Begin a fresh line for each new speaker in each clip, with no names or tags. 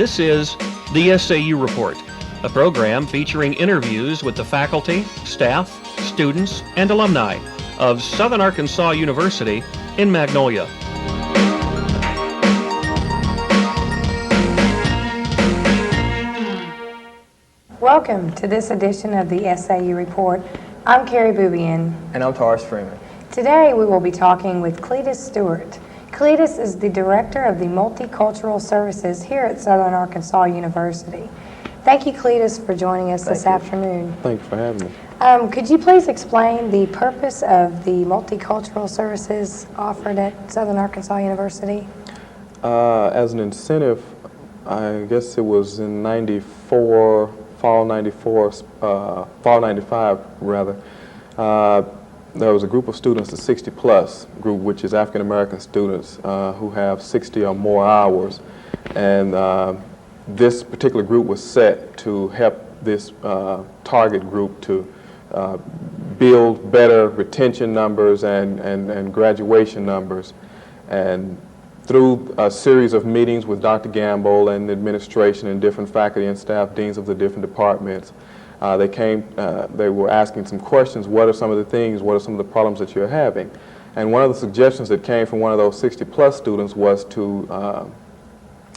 This is the SAU Report, a program featuring interviews with the faculty, staff, students, and alumni of Southern Arkansas University in Magnolia.
Welcome to this edition of the SAU Report. I'm Kerry Bubien.
And I'm Taurus Freeman.
Today we will be talking with Cledis Stuart. Cledis is the Director of the Multicultural Services here at Southern Arkansas University. Thank you, Cledis, for joining us this afternoon.
Thanks for having me.
Could you please explain the purpose of the Multicultural Services offered at Southern Arkansas University?
As an incentive, I guess it was in '94, fall '94, fall '95 rather. There was a group of students, the 60-plus group, which is African American students who have 60 or more hours, and this particular group was set to help this target group to build better retention numbers and graduation numbers. And through a series of meetings with Dr. Gamble and the administration and different faculty and staff, deans of the different departments, they were asking some questions. What are some of the things, what are some of the problems that you're having? And one of the suggestions that came from one of those 60-plus students was to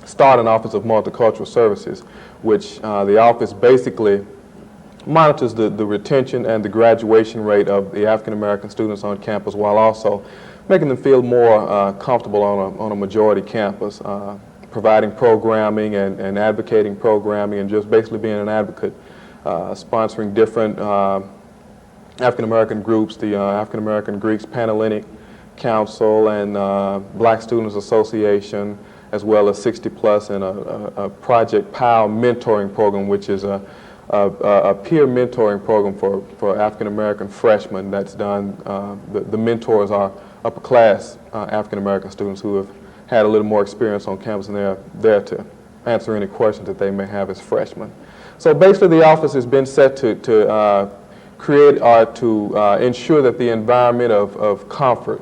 start an Office of Multicultural Services, which the office basically monitors the retention and the graduation rate of the African American students on campus, while also making them feel more comfortable on a majority campus, providing programming and advocating programming, and just basically being an advocate, sponsoring different African American groups, the African American Greeks Panhellenic Council and Black Students Association, as well as 60-plus, and a Project POW mentoring program, which is a peer mentoring program for African American freshmen that's done. The mentors are upper class African American students who have had a little more experience on campus, and they're there to answer any questions that they may have as freshmen. So basically the office has been set to create or to ensure that the environment of comfort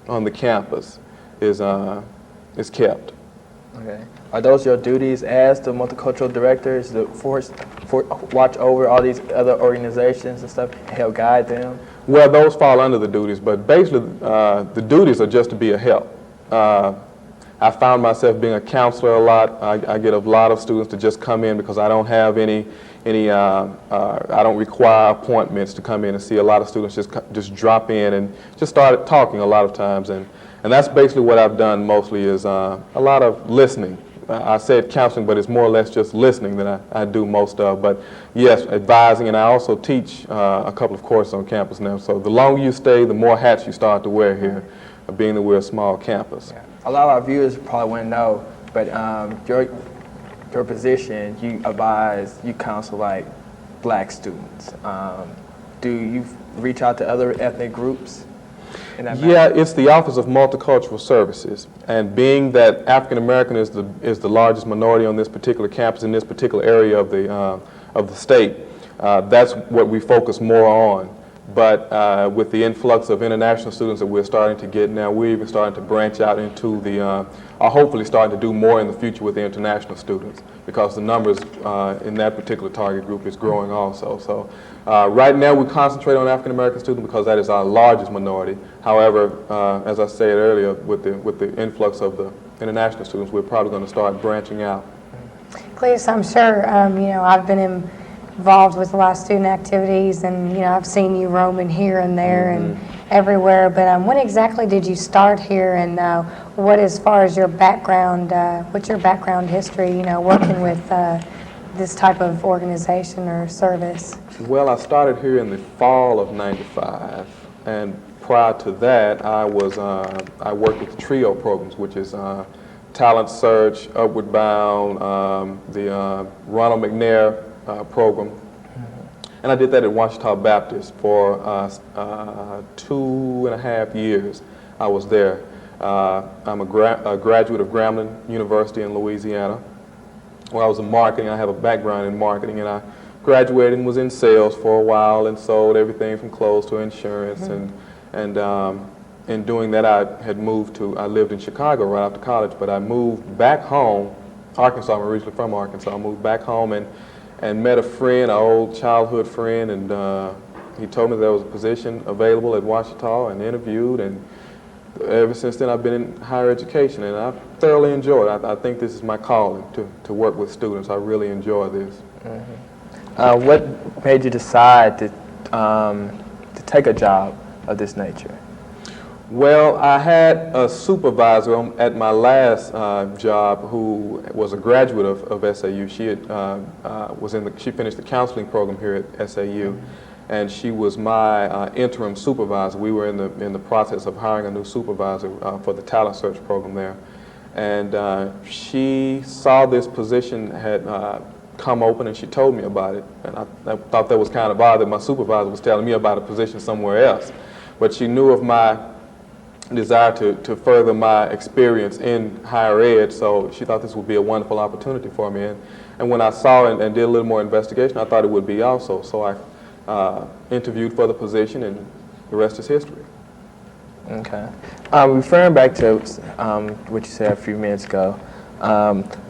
on the campus is kept.
Okay. Are those your duties as the multicultural director, is to watch over all these other organizations and stuff, and help guide them?
Well, those fall under the duties, but basically the duties are just to be a help. I found myself being a counselor a lot. I get a lot of students to just come in because I don't have I don't require appointments to come in and see. A lot of students just drop in and just start talking a lot of times, and that's basically what I've done mostly, is a lot of listening. I said counseling, but it's more or less just listening that I do most of. But yes, advising, and I also teach a couple of courses on campus now. So the longer you stay, the more hats you start to wear here, being that we're a small campus.
Yeah. A lot of our viewers probably wouldn't know, but your position, you advise, you counsel like Black students. Do you reach out to other ethnic groups?
Yeah, it's the Office of Multicultural Services, and being that African American is the largest minority on this particular campus in this particular area of the state, that's what we focus more on. But with the influx of international students that we're starting to get now, we're even starting to branch out into are hopefully starting to do more in the future with the international students, because the numbers in that particular target group is growing also. So right now we concentrate on African American students because that is our largest minority. However, as I said earlier, with the influx of the international students, we're probably going to start branching out.
Cledis, I'm sure I've been involved with a lot of student activities, and I've seen you roaming here and there and everywhere, but when exactly did you start here, and what, as far as your background, what's your background history, working with this type of organization or service?
Well, I started here in the fall of '95, and prior to that I worked with the TRIO programs, which is Talent Search, Upward Bound, the Ronald McNair program, and I did that at Ouachita Baptist for 2.5 years. I was there. I'm a graduate of Grambling University in Louisiana, where I was in marketing. I have a background in marketing, and I graduated and was in sales for a while and sold everything from clothes to insurance. And in doing that, I lived in Chicago right after college, but I moved back home Arkansas. I'm originally from Arkansas. I moved back home and met a friend, an old childhood friend, and he told me there was a position available at Ouachita and interviewed, and ever since then I've been in higher education, and I thoroughly enjoy it. I think this is my calling, to work with students. I really enjoy this.
Mm-hmm. What made you decide to take a job of this nature?
Well, I had a supervisor at my last job who was a graduate of SAU. She had, she finished the counseling program here at SAU, and she was my interim supervisor. We were in the process of hiring a new supervisor for the talent search program there, and she saw this position had come open, and she told me about it. And I thought that was kind of odd that my supervisor was telling me about a position somewhere else, but she knew of my desire to further my experience in higher ed, so she thought this would be a wonderful opportunity for me. And when I saw it and did a little more investigation, I thought it would be also. So I interviewed for the position, and the rest is history.
Okay. Referring back to what you said a few minutes ago,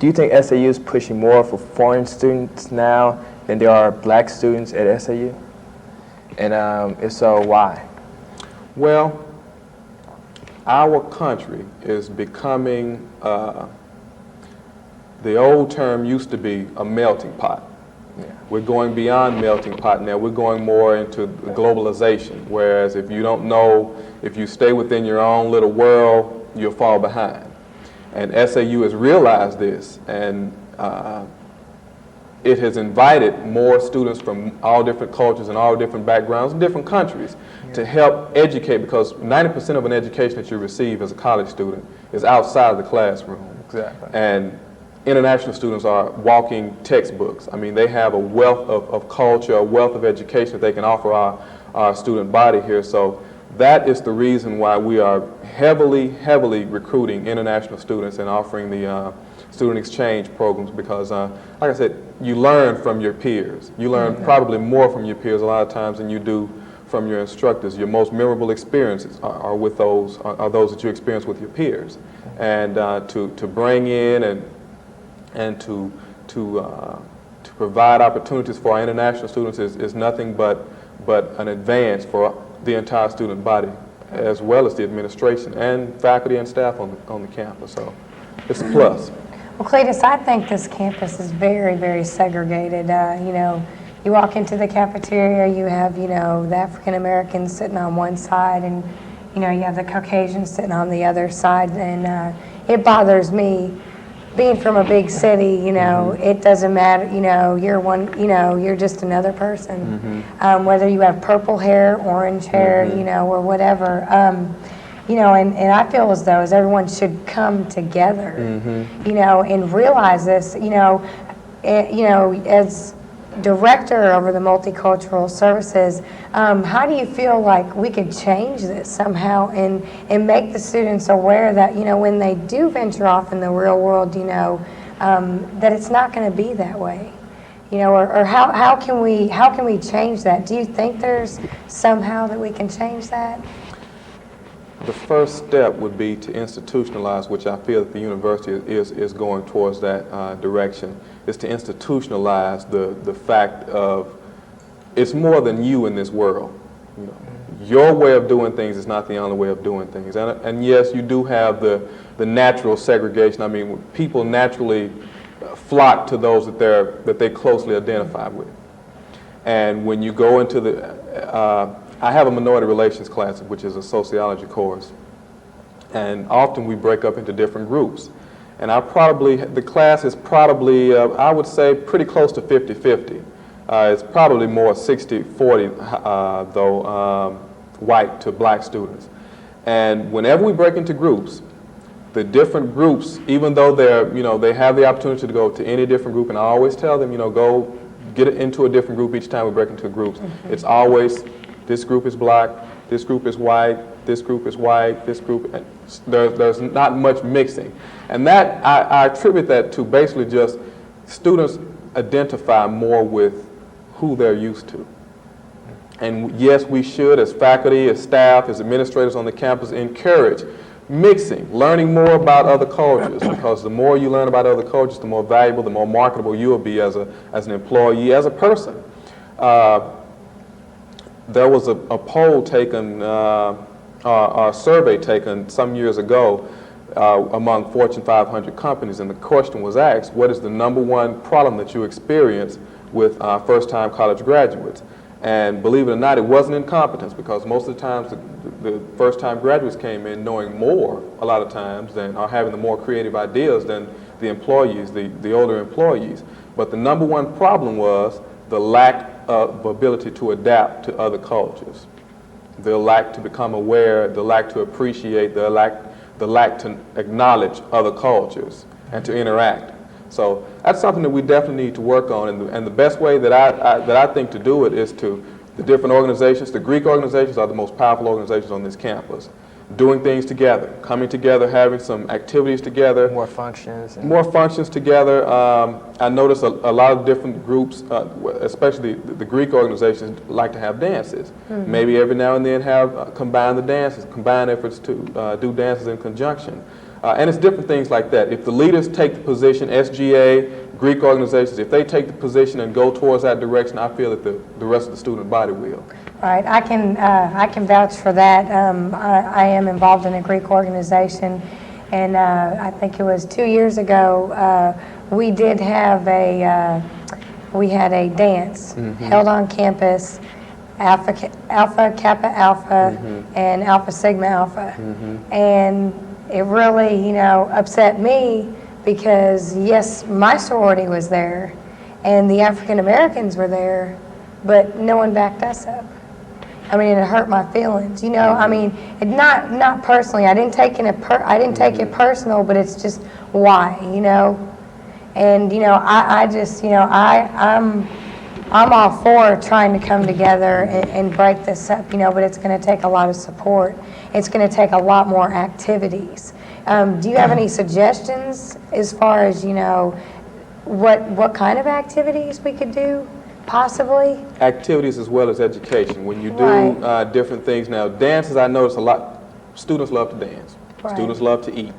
do you think SAU is pushing more for foreign students now than there are black students at SAU? And if so, why?
Well, our country is becoming, the old term used to be a melting pot.
Yeah.
We're going beyond melting pot now. We're going more into globalization, whereas if you don't know, if you stay within your own little world, you'll fall behind. And SAU has realized this, and it has invited more students from all different cultures and all different backgrounds and different countries to help educate, because 90% of an education that you receive as a college student is outside of the classroom.
Exactly.
And international students are walking textbooks. I mean, they have a wealth of culture, a wealth of education that they can offer our student body here. So that is the reason why we are heavily recruiting international students and offering the student exchange programs, because like I said, you learn from your peers. You learn probably more from your peers a lot of times than you do from your instructors. Your most memorable experiences are with those that you experience with your peers. And to bring in and to provide opportunities for our international students is nothing but an advance for the entire student body, as well as the administration and faculty and staff on the campus. So it's a plus.
Well, Cledis, I think this campus is very segregated. You walk into the cafeteria, you have, the African Americans sitting on one side, and, you have the Caucasians sitting on the other side. And it bothers me. Being from a big city, it doesn't matter, you're one, you're just another person. Whether you have purple hair, orange hair, or whatever. And I feel as though everyone should come together, and realize this, as director over the Multicultural Services, how do you feel like we could change this somehow and make the students aware that, when they do venture off in the real world, that it's not going to be that way? Or how can we change that? Do you think there's somehow that we can change that?
The first step would be to institutionalize, which I feel that the university is going towards that direction, is to institutionalize the fact of it's more than you in this world. Your way of doing things is not the only way of doing things. And yes, you do have the natural segregation. I mean, people naturally flock to those that they closely identify with. And when you go into I have a minority relations class, which is a sociology course, and often we break up into different groups. And the class is probably, I would say, pretty close to 50-50. It's probably more 60-40, though, white to black students. And whenever we break into groups, the different groups, even though they have the opportunity to go to any different group, and I always tell them, go get into a different group each time we break into groups. It's always, this group is black, this group is white, this group is white, this group, and there's not much mixing. And that, I attribute that to basically just students identify more with who they're used to. And yes, we should, as faculty, as staff, as administrators on the campus, encourage mixing, learning more about other cultures, because the more you learn about other cultures, the more valuable, the more marketable you will be as an employee, as a person. There was a poll taken, a survey taken some years ago among Fortune 500 companies, and the question was asked, what is the #1 problem that you experience with first-time college graduates? And believe it or not, it wasn't incompetence, because most of the times the first-time graduates came in knowing more a lot of times than, or having the more creative ideas than the employees, the older employees. But the #1 problem was the lack of ability to adapt to other cultures. The lack to become aware, the lack to appreciate, the lack to acknowledge other cultures and to interact. So that's something that we definitely need to work on, and the best way that I think to do it is to the different organizations. The Greek organizations are the most powerful organizations on this campus. Doing things together, coming together, having some activities together.
More functions.
More functions together. I notice a lot of different groups, especially the Greek organizations, like to have dances. Maybe every now and then have combine the dances, combine efforts to do dances in conjunction. And it's different things like that. If the leaders take the position, SGA, Greek organizations, if they take the position and go towards that direction, I feel that the rest of the student body will.
Right, I can vouch for that. I am involved in a Greek organization, and I think it was 2 years ago, we did have we had a dance held on campus, Alpha Kappa Alpha and Alpha Sigma Alpha. And it really, upset me, because yes, my sorority was there and the African Americans were there, but no one backed us up. I mean, it hurt my feelings, I mean, not personally. I didn't take it personal, but it's just why, And I just, I'm all for trying to come together and break this up, but it's going to take a lot of support. It's going to take a lot more activities. Do you have any suggestions as far as, what kind of activities we could do, possibly?
Activities as well as education. When you do different things. Now, dances, I notice a lot, students love to dance.
Right.
Students love to eat.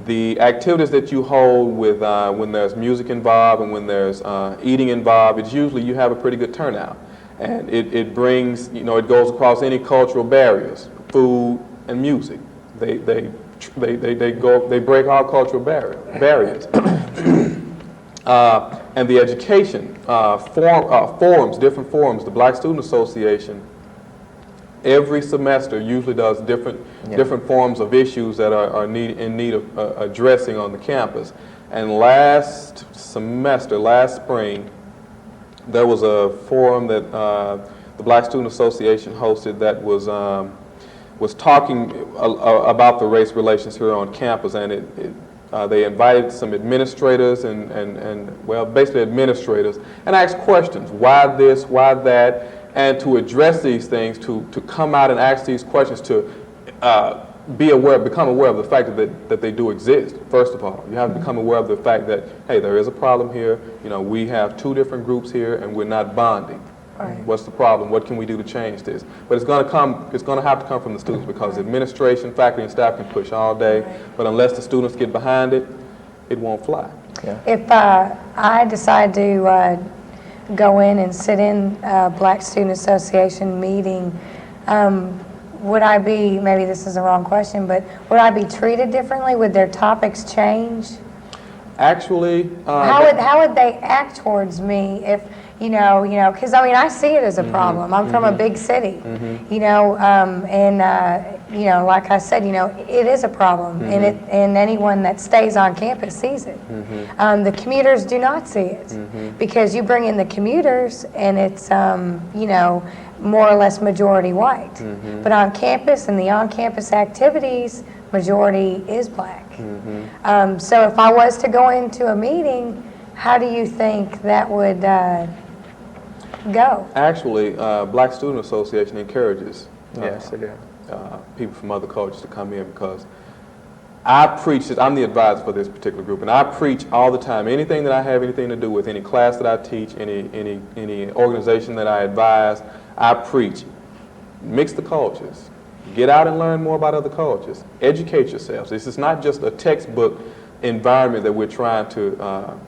The activities that you hold with when there's music involved and when there's eating involved, it's usually you have a pretty good turnout. And it brings, it goes across any cultural barriers, food and music. They break all cultural barriers. And the education forums, different forums. The Black Student Association every semester usually does different forms of issues that are in need of addressing on the campus. And last spring, there was a forum that the Black Student Association hosted that was talking about the race relations here on campus, and they invited some administrators and basically administrators, and asked questions. Why this? Why that? And to address these things, to come out and ask these questions, to become aware of the fact that they do exist. First of all, you have to become aware of the fact that, hey, there is a problem here. We have two different groups here, and we're not bonding. Right. What's the problem? What can we do to change this? But it's going to have to come from the students, because administration, faculty, and staff can push all day, but unless the students get behind it, it won't fly. Yeah.
If I decide to go in and sit in a Black Student Association meeting, would I be, maybe this is the wrong question, but would I be treated differently? Would their topics change?
Actually,
how would they act towards me if, because I see it as a problem. I'm from a big city, like I said, it is a problem, and anyone that stays on campus sees it. The commuters do not see it, because you bring in the commuters and it's, more or less majority white. But on campus and the on-campus activities, majority is Black. So if I was to go into a meeting, how do you think that would go?
Actually, Black Student Association encourages people from other cultures to come in, because I preach this. I'm the advisor for this particular group, and I preach all the time. Anything that I have anything to do with, any class that I teach, any organization that I advise, I preach. Mix the cultures. Get out and learn more about other cultures. Educate yourselves. This is not just a textbook environment that we're trying to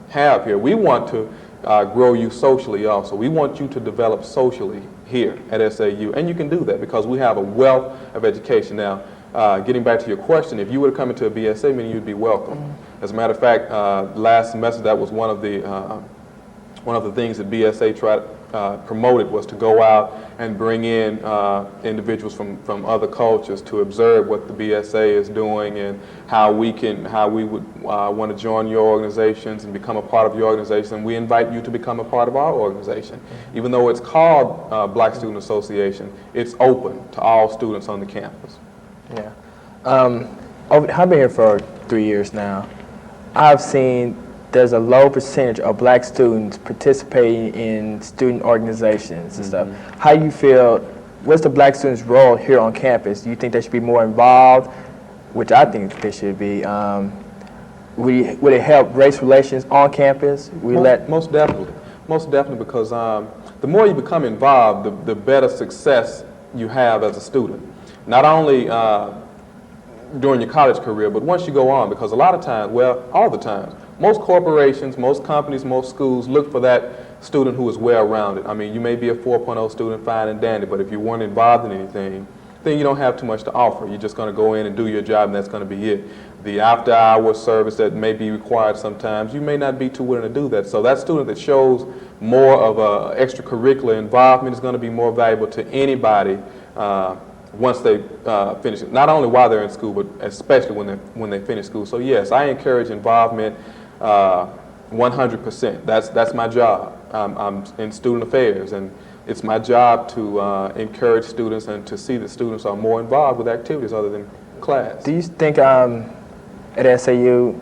have here. We want to grow you socially also. We want you to develop socially here at SAU, and you can do that because we have a wealth of education. Now, getting back to your question, if you were to come into a BSA meeting, you'd be welcome. As a matter of fact, last semester that was one of the things that BSA promoted was to go out and bring in individuals from other cultures to observe what the BSA is doing and how we would want to join your organizations and become a part of your organization. And we invite you to become a part of our organization. Even though it's called Black Student Association, it's open to all students on the campus.
Yeah. I've been here for 3 years now. I've seen there's a low percentage of black students participating in student organizations and stuff. How do you feel, what's the black students' role here on campus? Do you think they should be more involved, which I think they should be? Would it help race relations on campus?
Most definitely. Most definitely, because the more you become involved, the better success you have as a student. Not only during your college career, but once you go on, because a lot of times, well, all the time, most corporations, most companies, most schools look for that student who is well-rounded. I mean, you may be a 4.0 student, fine and dandy, but if you weren't involved in anything, then you don't have too much to offer. You're just going to go in and do your job, and that's going to be it. The after-hour service that may be required sometimes, you may not be too willing to do that. So that student that shows more of a extracurricular involvement is going to be more valuable to anybody once they finish it. Not only while they're in school, but especially when they finish school. So yes, I encourage involvement 100%. That's my job. I'm in student affairs, and it's my job to encourage students and to see that students are more involved with activities other than class.
Do you think at SAU,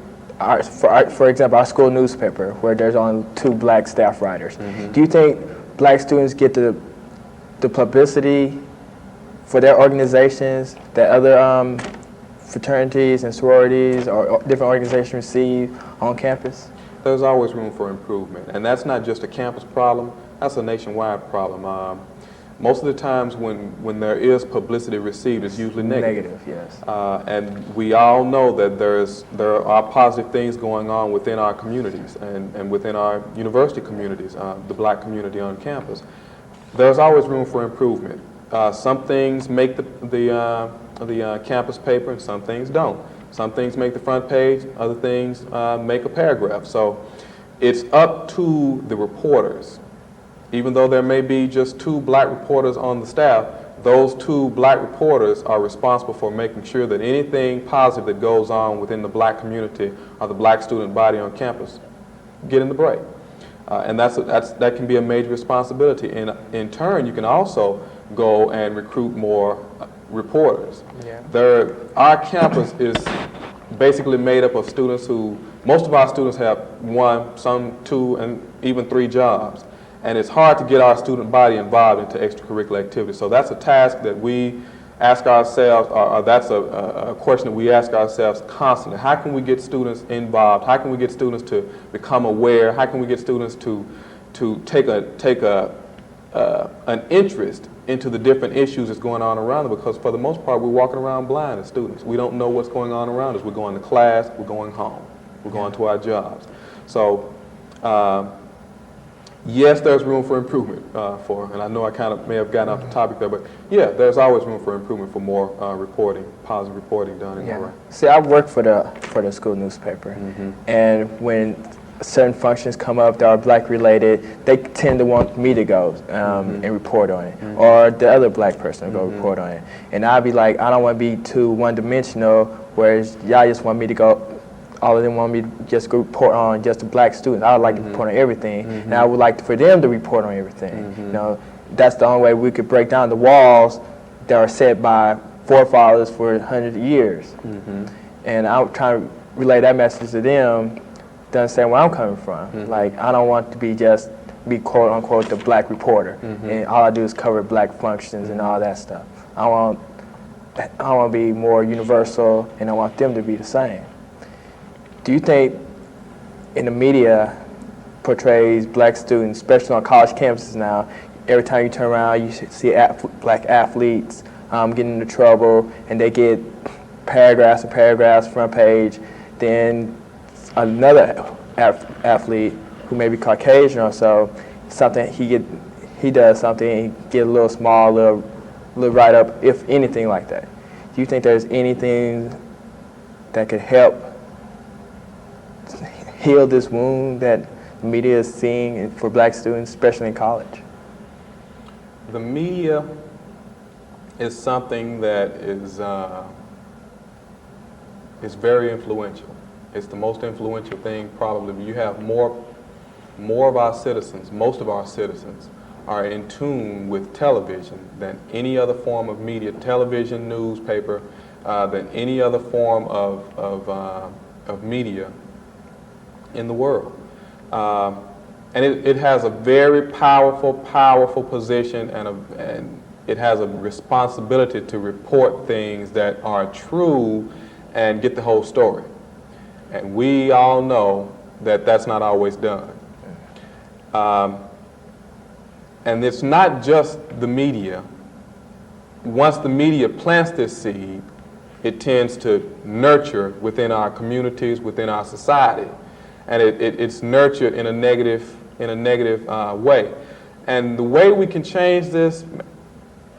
for example, our school newspaper, where there's only 2 black staff writers, do you think black students get the publicity for their organizations that other fraternities and sororities or different organizations receive on campus?
There's always room for improvement, and that's not just a campus problem, that's a nationwide problem. Most of the times when there is publicity received, it's usually negative.
Yes.
And we all know that there are positive things going on within our communities and within our university communities, the black community on campus. There's always room for improvement. Some things make the campus paper and some things don't. Some things make the front page, other things make a paragraph. So it's up to the reporters. Even though there may be just 2 black reporters on the staff, those 2 black reporters are responsible for making sure that anything positive that goes on within the black community or the black student body on campus get in the break. And that can be a major responsibility. And in turn, you can also go and recruit more reporters. Yeah. Our campus is basically made up of students who, most of our students have 1, some 2, and even 3 jobs. And it's hard to get our student body involved into extracurricular activities. So that's a task that we ask ourselves, or that's a question that we ask ourselves constantly. How can we get students involved? How can we get students to become aware? How can we get students to take an interest into the different issues that's going on around them? Because for the most part, we're walking around blind as students. We don't know what's going on around us. We're going to class, we're going home, we're going to our jobs. So yes, there's room for improvement and I know I kind of may have gotten off the topic there, but yeah, there's always room for improvement for more positive reporting done in that way.
See, I work for the school newspaper, and when certain functions come up that are black related, they tend to want me to go and report on it, or the other black person to go report on it. And I'll be like, I don't want to be too one-dimensional, whereas y'all just want me to go, all of them want me to just go report on just the black students. I would like to report on everything, and I would like for them to report on everything. You know, that's the only way we could break down the walls that are set by forefathers for hundreds of years. And I'm trying to relay that message to them to understand where I'm coming from. Like, I don't want to be quote unquote the black reporter, and all I do is cover black functions and all that stuff. I want to be more universal, and I want them to be the same. Do you think in the media portrays black students, especially on college campuses now, every time you turn around you see black athletes, getting into trouble, and they get paragraphs and paragraphs front page. Then another athlete who may be Caucasian or so, something he does something, and he get a little small, little write up, if anything like that. Do you think there's anything that could help heal this wound that the media is seeing for black students, especially in college?
The media is something that is very influential. It's the most influential thing probably. You have more of our citizens, most of our citizens, are in tune with television than any other form of media, television, newspaper, than any other form of media in the world. And it has a very powerful position, and it has a responsibility to report things that are true and get the whole story. And we all know that that's not always done. And it's not just the media. Once the media plants this seed, it tends to nurture within our communities, within our society. And it's nurtured in a negative way. And the way we can change this,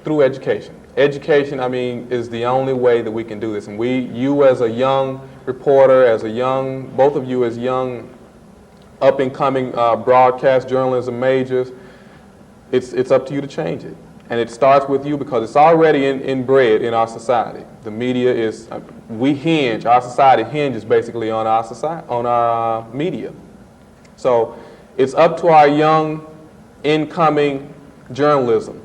through education. Education, I mean, is the only way that we can do this. And you as a young reporter, both of you as young up-and-coming broadcast journalism majors, it's up to you to change it. And it starts with you because it's already inbred in our society. The media is, our society hinges basically on our media. So it's up to our young, incoming journalism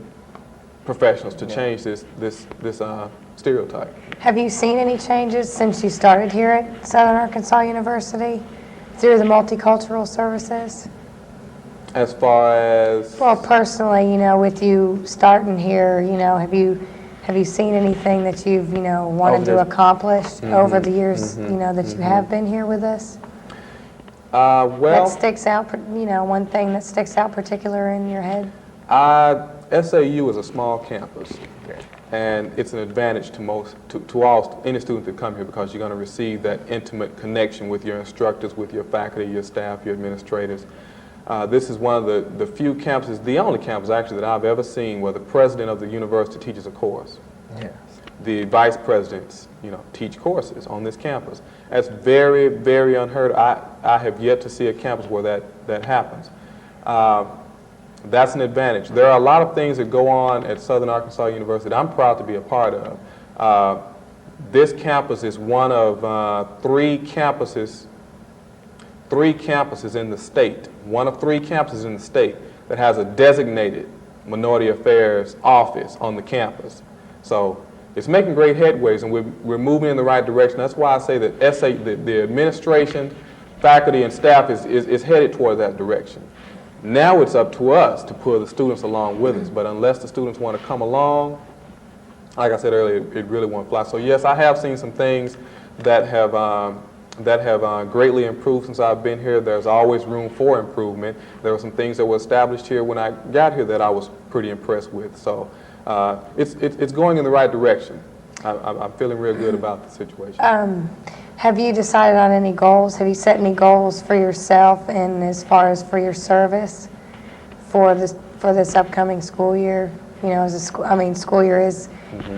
professionals to change this stereotype.
Have you seen any changes since you started here at Southern Arkansas University through the multicultural services?
As far as?
Well, personally, with you starting here, have you seen anything that you've, wanted to accomplish over the years, that you have been here with us?
Well,
that sticks out, one thing that sticks out particular in your head?
SAU is a small campus, and it's an advantage to any student that come here because you're going to receive that intimate connection with your instructors, with your faculty, your staff, your administrators. This is one of the few campuses, the only campus actually that I've ever seen where the president of the university teaches a course.
Yes.
The vice presidents, teach courses on this campus. That's very, very unheard of. I have yet to see a campus where that happens. That's an advantage. There are a lot of things that go on at Southern Arkansas University that I'm proud to be a part of. This campus is one of three campuses in the state, one of three campuses in the state that has a designated minority affairs office on the campus. So it's making great headways, and we're moving in the right direction. That's why I say that the administration, faculty, and staff is headed toward that direction. Now it's up to us to pull the students along with us, but unless the students want to come along, like I said earlier, it really won't fly. So yes, I have seen some things that have greatly improved since I've been here. There's always room for improvement. There were some things that were established here when I got here that I was pretty impressed with. So it's going in the right direction. I'm feeling real good about the situation.
Have you decided on any goals? Have you set any goals for yourself and as far as for your service for this upcoming school year? School year is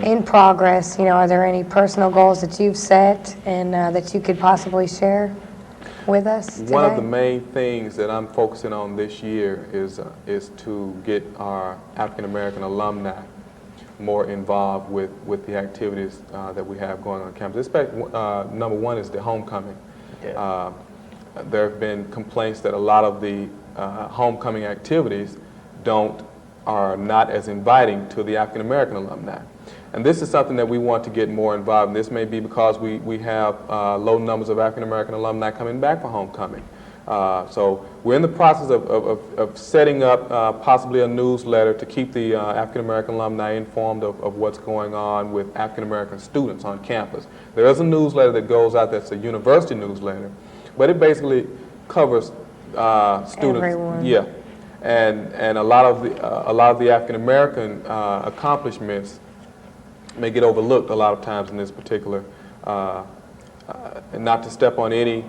in progress. Are there any personal goals that you've set and that you could possibly share with us today?
One of the main things that I'm focusing on this year is to get our African American alumni more involved with the activities that we have going on campus. Number one is the homecoming. Yeah. There have been complaints that a lot of the homecoming activities are not as inviting to the African American alumni. And this is something that we want to get more involved in. This may be because we have low numbers of African American alumni coming back for homecoming. So we're in the process of setting up possibly a newsletter to keep the African American alumni informed of what's going on with African American students on campus. There is a newsletter that goes out that's a university newsletter, but it basically covers students.
Everyone.
Yeah, and a lot of the African American accomplishments may get overlooked a lot of times in this particular, and not to step on any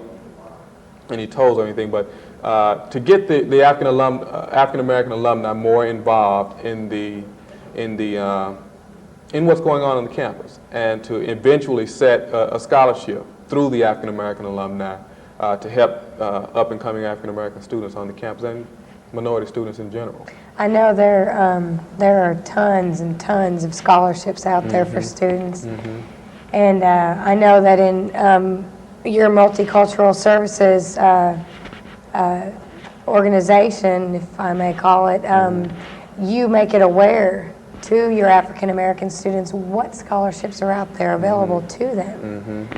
toes or anything, but to get the African American alumni more involved in what's going on the campus, and to eventually set a scholarship through the African American alumni to help up and coming African American students on the campus and minority students in general.
I know there are tons and tons of scholarships out there for students, and I know that in your multicultural services organization, if I may call it, you make it aware to your African American students what scholarships are out there available to them.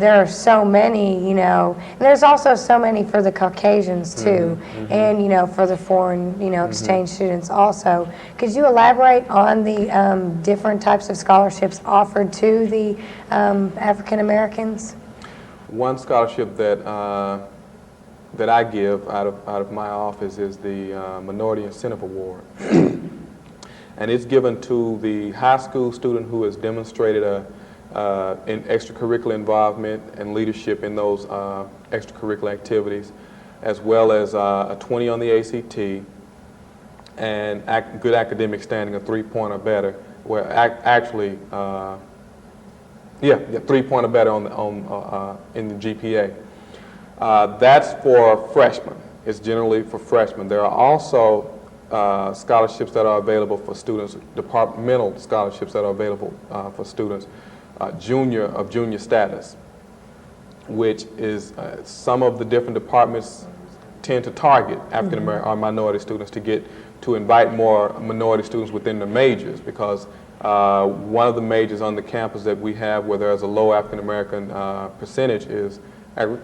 There are so many, and there's also so many for the Caucasians too, and for the foreign, exchange students also. Could you elaborate on the different types of scholarships offered to the African Americans?
One scholarship that I give out of my office is the Minority Incentive Award. And it's given to the high school student who has demonstrated in extracurricular involvement and leadership in those extracurricular activities, as well as a 20 on the ACT, and good academic standing, a 3-point or better, where actually, 3-point or better in the GPA. That's for freshmen. It's generally for freshmen. There are also scholarships that are available for students, departmental scholarships that are available for students, junior status, which is some of the different departments tend to target African American or minority students to invite more minority students within the majors, because one of the majors on the campus that we have where there's a low African American percentage is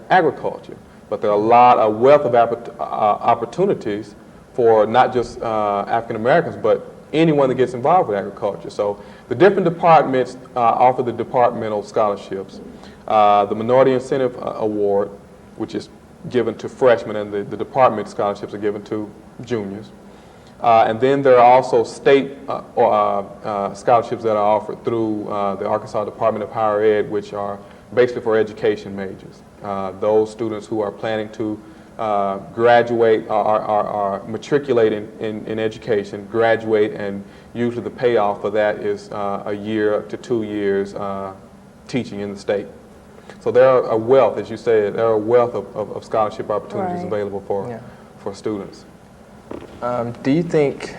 agriculture. But there are a wealth of opportunities for not just African Americans, but anyone that gets involved with agriculture. So the different departments offer the departmental scholarships. The Minority Incentive Award, which is given to freshmen, and the department scholarships are given to juniors. And then there are also state scholarships that are offered through the Arkansas Department of Higher Ed, which are basically for education majors. Those students who are planning to graduate or matriculate in education, graduate, and usually the payoff for that is a year to 2 years teaching in the state. So there are a wealth, as you said, there are a wealth of scholarship opportunities available for students.
Do you think,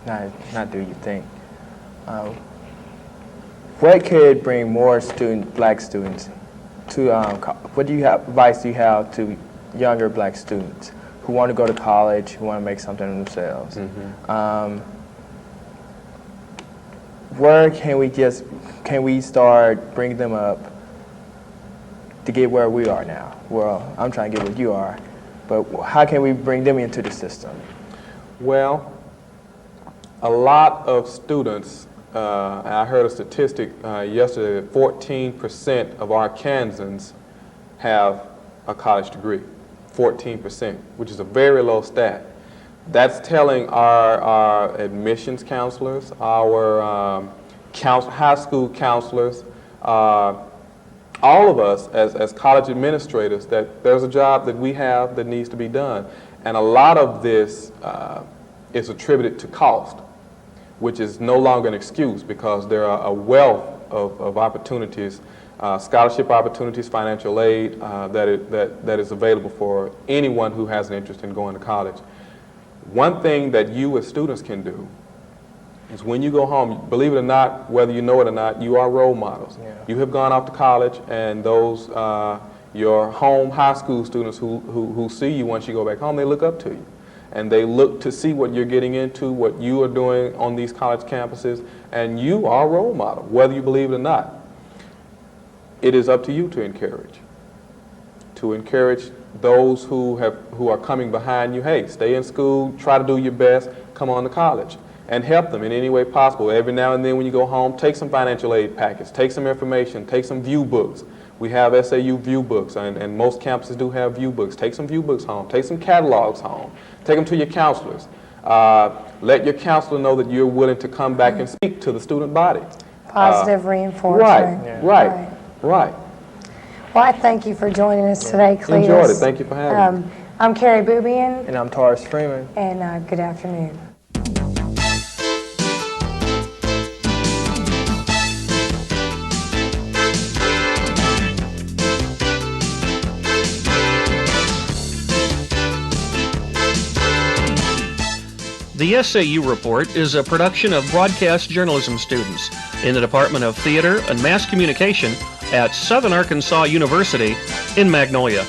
not do you think, what could bring more black students to, what advice do you have to younger black students who want to go to college, who want to make something of themselves? Where can we start bringing them up to get where we are now? Well, I'm trying to get where you are, but how can we bring them into the system?
Well, a lot of students, I heard a statistic yesterday that 14% of Arkansans have a college degree. 14%, which is a very low stat. That's telling our admissions counselors, our high school counselors, all of us as college administrators, that there's a job that we have that needs to be done. And a lot of this is attributed to cost, which is no longer an excuse, because there are a wealth of opportunities, scholarship opportunities, financial aid that is available for anyone who has an interest in going to college. One thing that you as students can do is when you go home, believe it or not, whether you know it or not, you are role models. Yeah. You have gone off to college, and those your home high school students who see you once you go back home, they look up to you. And they look to see what you're getting into, what you are doing on these college campuses, and you are a role model, whether you believe it or not. It is up to you to encourage those who are coming behind you. Hey, stay in school, try to do your best, come on to college, and help them in any way possible. Every now and then when you go home, take some financial aid packets, take some information, take some view books. We have SAU view books, and most campuses do have view books. Take some view books home, take some catalogs home, take them to your counselors. Let your counselor know that you're willing to come back and speak to the student body.
Positive reinforcement.
Right.
Well, I thank you for joining us today, Cledis.
Enjoyed it. Thank you for having me.
I'm Kerry Bubien,
And I'm Taurus Freeman.
and good afternoon.
The SAU Report is a production of broadcast journalism students in the Department of Theater and Mass Communication at Southern Arkansas University in Magnolia.